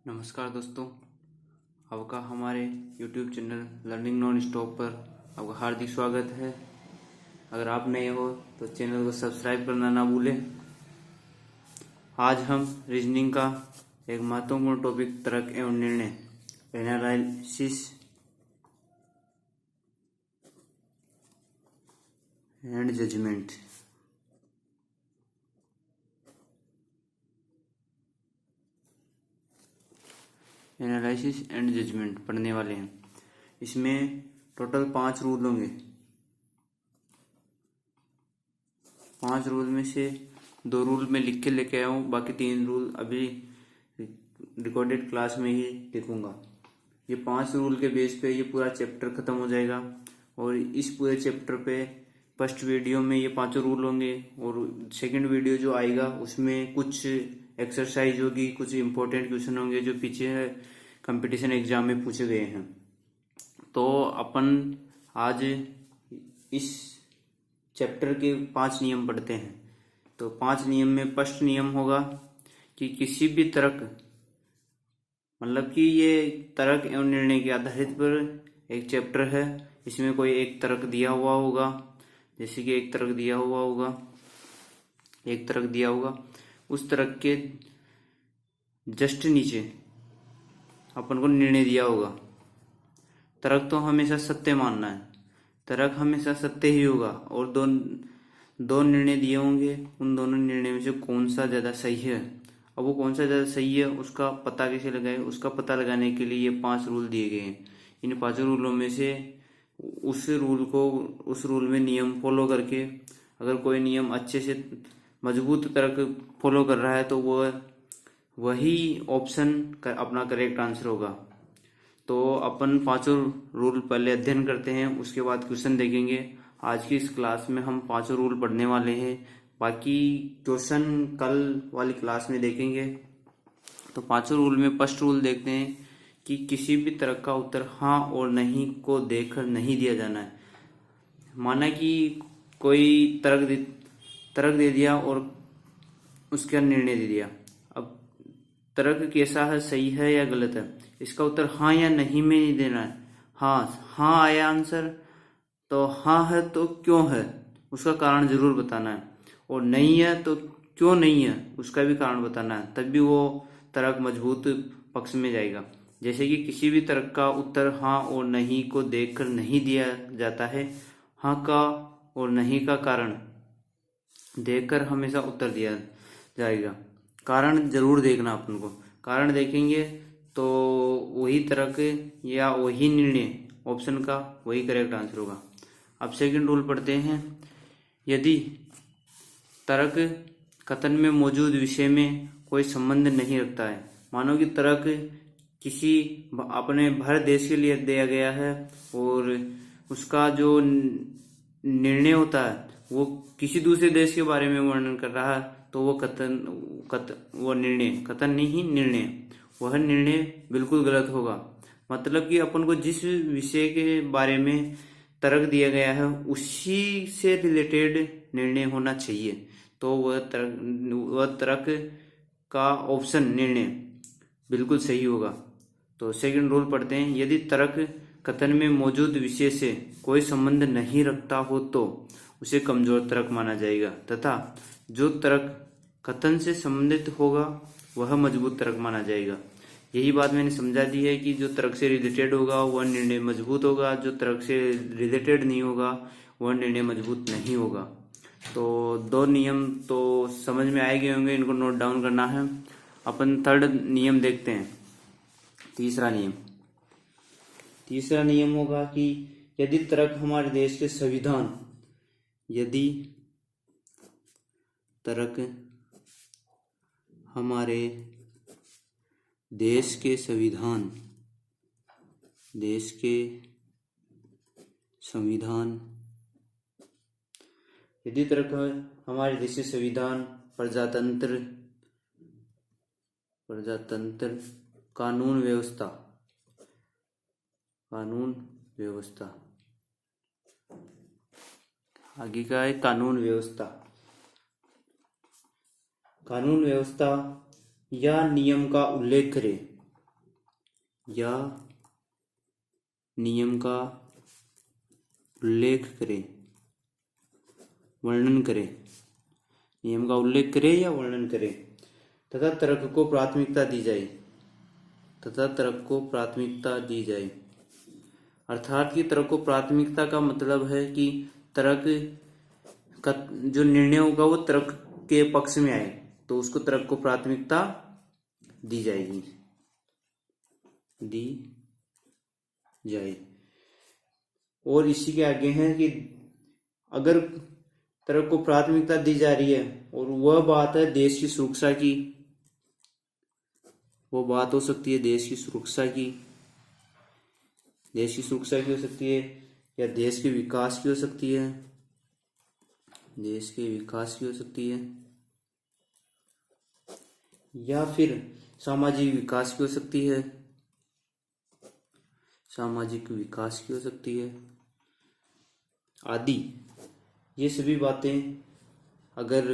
नमस्कार दोस्तों, आपका हमारे YouTube channel learning non stop पर आपका हार्दिक स्वागत है। अगर आप नए हो तो चैनल को सब्सक्राइब करना ना भूलें। आज हम रीजनिंग का एक महत्वपूर्ण टॉपिक तर्क एवं निर्णय analysis and judgement analysis and judgement पढ़ने वाले हैं। इसमें टोटल 5 रूल होंगे। 5 रूल में से 2 रूल मैं लिख के लेके आया हूँ, बाकी 3 रूल अभी रिकॉर्डेड क्लास में ही लिखूंगा। ये 5 रूल के बेस पे ये पूरा चैप्टर खत्म हो जाएगा और इस पूरे चैप्टर पे फर्स्ट वीडियो में ये 5 रूल होंगे और सेकंड वीडियो जो आएगा उसमें कुछ एक्सरसाइज होगी, कुछ इंपॉर्टेंट क्वेश्चन होंगे जो पीछे कंपटीशन एग्जाम में पूछे गए हैं। तो अपन आज इस चैप्टर के 5 नियम पढ़ते हैं। तो 5 नियम में फर्स्ट नियम होगा कि किसी भी तर्क, मतलब कि ये तर्क एवं निर्णय के आधारित पर एक चैप्टर है। इसमें कोई एक तर्क दिया हुआ होगा, जैसे कि एक तर्क दिया होगा, उस तर्क के जस्ट नीचे अपन को निर्णय दिया होगा। तर्क तो हमेशा सत्य मानना है, तर्क हमेशा सत्य ही होगा और दो निर्णय दिए होंगे, उन दोनों निर्णय में से कौन सा ज्यादा सही है। अब वो कौन सा ज्यादा सही है उसका पता कैसे लगाए, उसका पता लगाने के लिए ये 5 रूल दिए गए हैं। इन 5 रूलों में से उस रूल में नियम फॉलो करके अगर कोई नियम अच्छे से मजबूत तर्क फॉलो कर रहा है तो वही ऑप्शन अपना करेक्ट आंसर होगा। तो अपन 5 रूल पहले अध्ययन करते हैं, उसके बाद क्वेश्चन देखेंगे। आज की इस क्लास में हम 5 रूल पढ़ने वाले हैं, बाकी क्वेश्चन कल वाली क्लास में देखेंगे। तो 5 रूल में फर्स्ट रूल देखते हैं कि किसी भी तर्क का उत्तर हाँ और नहीं को देखकर नहीं दिया जाना है। माना कि कोई तर्क दे दिया और उसका निर्णय दे दिया। अब तर्क कैसा है, सही है या गलत है, इसका उत्तर हाँ या नहीं में नहीं देना है। हाँ आया आंसर तो हाँ है तो क्यों है उसका कारण जरूर बताना है, और नहीं है तो क्यों नहीं है उसका भी कारण बताना है, तभी वो तर्क मजबूत पक्ष में जाएगा। जैसे कि किसी भी तर्क का उत्तर हाँ और नहीं को देखकर नहीं दिया जाता है। हाँ का और नहीं का कारण देखकर हमेशा उत्तर दिया जाएगा। कारण जरूर देखना, अपन को कारण देखेंगे तो वही तर्क या वही निर्णय ऑप्शन का वही करेक्ट आंसर होगा। अब सेकंड रूल पढ़ते हैं। यदि तर्क कथन में मौजूद विषय में कोई संबंध नहीं रखता है, मानो कि तर्क किसी अपने भारत देश के लिए दिया गया है और उसका जो निर्णय होता है वो किसी दूसरे देश के बारे में वर्णन कर रहा है, तो वो निर्णय वह निर्णय बिल्कुल गलत होगा। मतलब कि अपन को जिस विषय के बारे में तर्क दिया गया है उसी से रिलेटेड निर्णय होना चाहिए, तो वह तर्क का ऑप्शन निर्णय बिल्कुल सही होगा। तो सेकंड रूल पढ़ते हैं। यदि तर्क कथन में मौजूद विषय से कोई संबंध नहीं रखता हो तो उसे कमजोर तर्क माना जाएगा, तथा जो तर्क कथन से संबंधित होगा वह मजबूत तर्क माना जाएगा। यही बात मैंने समझा दी है कि जो तर्क से रिलेटेड होगा वह निर्णय मजबूत होगा, जो तर्क से रिलेटेड नहीं होगा वह निर्णय मजबूत नहीं होगा। तो 2 नियम तो समझ में आए गए होंगे, इनको नोट डाउन करना है। अपन थर्ड नियम देखते हैं। तीसरा नियम होगा कि यदि तर्क हमारे देश के संविधान देश के संविधान प्रजातंत्र कानून व्यवस्था आगे का है कानून व्यवस्था या नियम का उल्लेख करे या नियम का उल्लेख करे, वर्णन करे, नियम का उल्लेख करे या वर्णन करे, तथा तर्क को प्राथमिकता दी जाए, तथा तर्क को प्राथमिकता दी जाए। अर्थात कि तर्क को प्राथमिकता का मतलब है कि तर्क का जो निर्णय होगा वो तर्क के पक्ष में आए तो उसको तर्क को प्राथमिकता दी जाएगी, दी जाए। और इसी के आगे है कि अगर तर्क को प्राथमिकता दी जा रही है और वह बात है देश की सुरक्षा की, वो बात हो सकती है देश की सुरक्षा की, देश की सुरक्षा की हो सकती है, या देश के विकास की हो सकती है, देश के विकास की हो सकती है, या फिर सामाजिक विकास की हो सकती है, सामाजिक विकास की हो सकती है आदि। ये सभी बातें अगर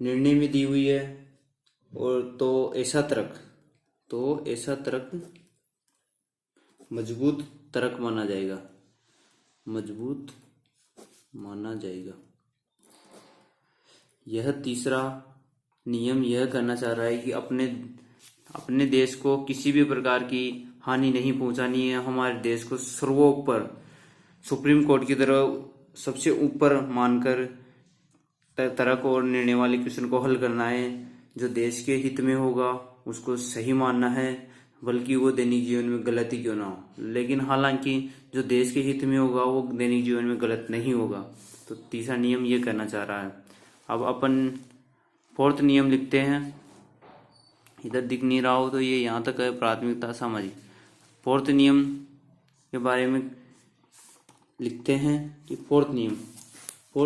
निर्णय में दी हुई है और तो ऐसा तर्क मजबूत तर्क माना जाएगा, मजबूत माना जाएगा। यह तीसरा नियम यह कहना चाह रहा है कि अपने देश को किसी भी प्रकार की हानि नहीं पहुंचानी है। हमारे देश को सर्वोपर सुप्रीम कोर्ट की तरह सबसे ऊपर मानकर तर्क और निर्णय वाले क्वेश्चन को हल करना है। जो देश के हित में होगा उसको सही मानना है, बल्कि वो दैनिक जीवन में गलत ही क्यों ना हो। लेकिन हालांकि जो देश के हित में होगा वो दैनिक जीवन में गलत नहीं होगा। तो तीसरा नियम ये कहना चाह रहा है। अब अपन फोर्थ नियम लिखते हैं। इधर दिख नहीं रहा हो तो ये यहाँ तक है, प्राथमिकता सामाजिक। फोर्थ नियम के बारे में लिखते हैं कि फोर्थ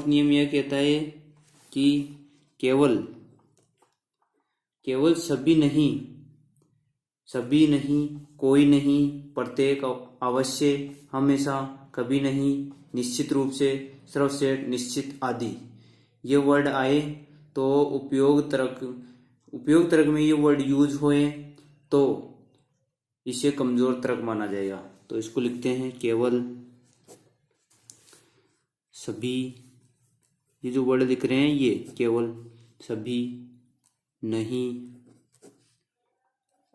नियम यह कहता है कि केवल सभी नहीं, कोई नहीं, प्रत्येक, अवश्य, हमेशा, कभी नहीं, निश्चित रूप से, सर्वश्रेष्ठ, निश्चित आदि ये वर्ड आए तो उपयोग तर्क में ये वर्ड यूज हुए तो इसे कमजोर तर्क माना जाएगा। तो इसको लिखते हैं केवल, सभी, ये जो वर्ड लिख रहे हैं ये केवल, सभी, नहीं,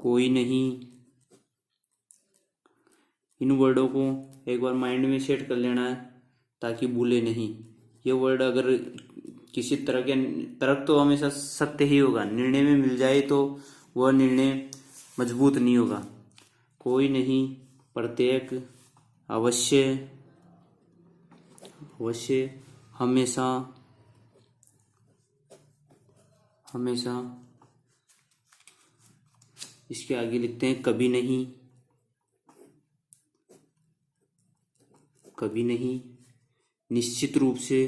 कोई नहीं, इन वर्डों को एक बार माइंड में सेट कर लेना है ताकि भूले नहीं। ये वर्ड अगर किसी तरह के तर्क तो हमेशा सत्य ही होगा, निर्णय में मिल जाए तो वह निर्णय मजबूत नहीं होगा। कोई नहीं, प्रत्येक, अवश्य, हमेशा, इसके आगे लिखते हैं कभी नहीं, निश्चित रूप से,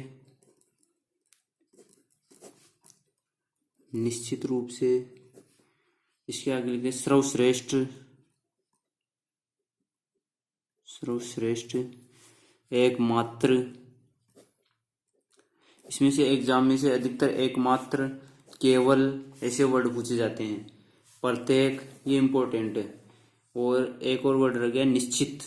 इसके आगे लिखते हैं सर्वश्रेष्ठ, एकमात्र। इसमें से एग्जाम में से अधिकतर एकमात्र, केवल ऐसे वर्ड पूछे जाते हैं। प्रत्येक ये इंपॉर्टेंट है। और एक और वर्ड रह गया निश्चित,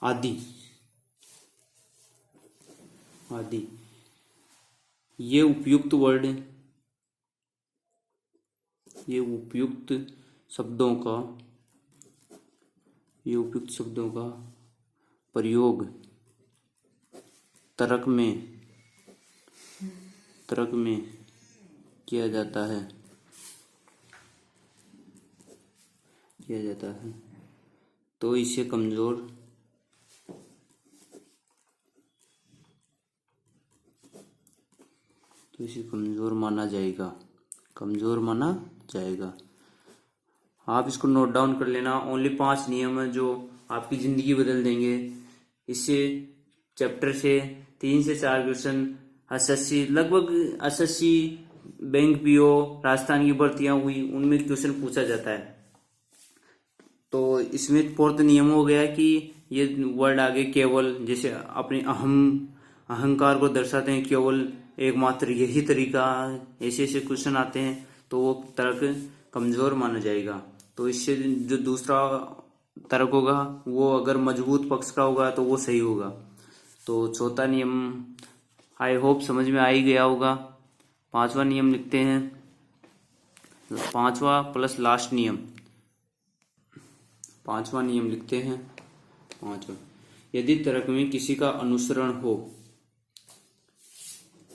आदि। ये उपयुक्त वर्ड, ये उपयुक्त शब्दों का प्रयोग तर्क में किया जाता है, तो इसे कमजोर माना जाएगा। आप इसको नोट डाउन कर लेना। ओनली 5 नियम है जो आपकी जिंदगी बदल देंगे। इससे चैप्टर से 3 से 4 क्वेश्चन लगभग एसएससी, बैंक पीओ, राजस्थान की भर्तियां हुई उनमें क्वेश्चन पूछा जाता है। तो इसमें फोर्थ नियम हो गया कि ये वर्ड आगे केवल, जैसे अपने अहंकार को दर्शाते हैं, केवल, एकमात्र, यही तरीका, ऐसे क्वेश्चन आते हैं तो वो तर्क कमजोर माना जाएगा। तो इससे जो दूसरा तर्क होगा वो अगर मजबूत पक्ष का होगा तो वो सही होगा। तो चौथा नियम आई होप समझ में आ ही गया होगा। पांचवा नियम लिखते हैं, पांचवा प्लस लास्ट नियम, पांचवा नियम लिखते हैं। पांचवा, यदि तर्क में किसी का अनुसरण हो,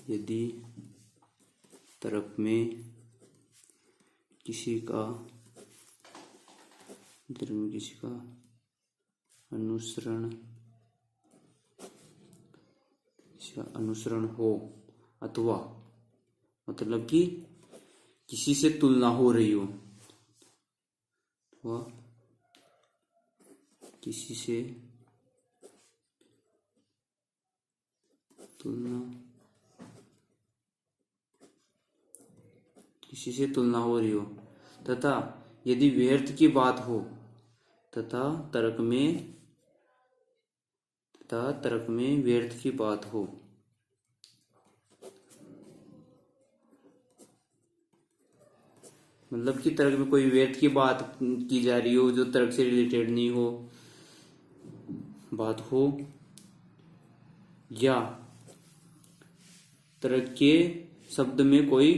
यदि तर्क में किसी का अनुसरण हो, अथवा मतलब कि किसी से तुलना हो रही हो, अथवा किसी से तुलना हो रही हो, तथा यदि व्यर्थ की बात हो, तथा तर्क में व्यर्थ की बात हो, मतलब कि तर्क में कोई व्यर्थ की बात की जा रही हो जो तर्क से रिलेटेड नहीं हो, बात हो, या तर्क के शब्द में कोई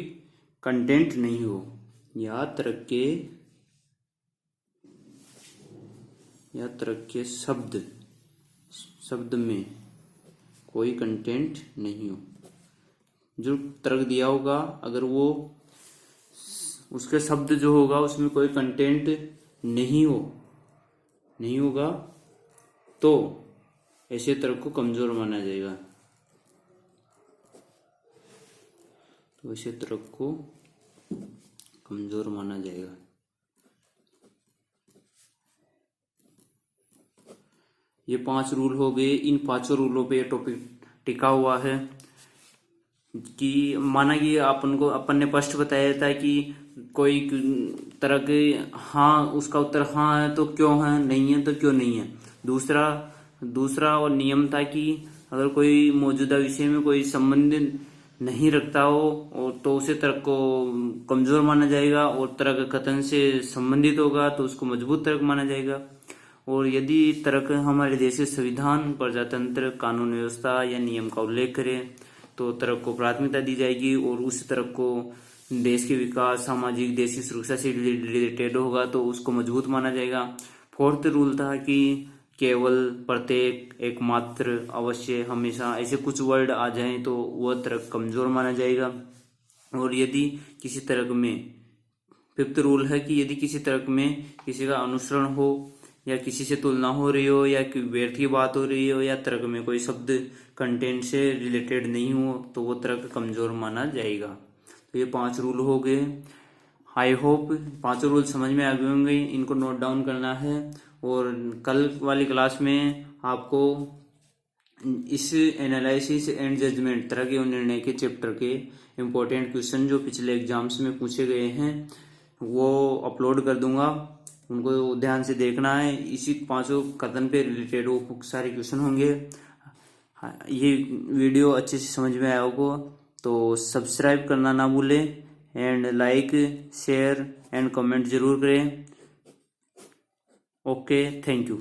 कंटेंट नहीं हो, या तर्क के शब्द में कोई कंटेंट नहीं हो। जो तर्क दिया होगा अगर वो उसके शब्द जो होगा उसमें कोई कंटेंट नहीं होगा तो ऐसे तर्क को कमजोर माना जाएगा। तो ऐसे तर्क को कमजोर माना जाएगा। ये 5 रूल हो गए। इन 5 रूलों पे टॉपिक टिका हुआ है कि माना कि अपन ने फर्स्ट बताया था कि कोई तर्क हाँ, उसका उत्तर हाँ है तो क्यों है, नहीं है तो क्यों नहीं है। दूसरा और नियम था कि अगर कोई मौजूदा विषय में कोई संबंध नहीं रखता हो और तो उसे तर्क को कमजोर माना जाएगा, और तर्क कथन से संबंधित होगा तो उसको मजबूत तर्क माना जाएगा। और यदि तर्क हमारे देश के संविधान, प्रजातंत्र, कानून व्यवस्था या नियम का उल्लेख करे तो तर्क को प्राथमिकता दी जाएगी, और उस तर्क को देश के विकास, सामाजिक, देश की सुरक्षा से रिलेटेड होगा तो उसको मजबूत माना जाएगा। 4th रूल था कि केवल, प्रत्येक, एकमात्र, अवश्य, हमेशा ऐसे कुछ वर्ड आ जाएं तो वह तर्क कमजोर माना जाएगा। और यदि किसी तर्क में 5th रूल है कि यदि किसी तर्क में किसी का अनुसरण हो, या किसी से तुलना हो रही हो, या व्यर्थ की बात हो रही हो, या तर्क में कोई शब्द कंटेंट से रिलेटेड नहीं हो तो वो तर्क कमजोर माना जाएगा। तो ये 5 रूल हो गए। आई होप 5 रूल समझ में आ गए होंगे। इनको नोट डाउन करना है, और कल वाली क्लास में आपको इस एनालिसिस एंड जजमेंट, तर्क एवं निर्णय के चैप्टर के इम्पोर्टेंट क्वेश्चन जो पिछले एग्जाम्स में पूछे गए हैं वो अपलोड कर दूंगा, उनको ध्यान से देखना है। इसी 5 कथन पे रिलेटेड वो सारे क्वेश्चन होंगे। ये वीडियो अच्छे से समझ में आया होगा तो सब्सक्राइब करना ना भूलें, and like, share and comment जरूर करें। Okay, thank you.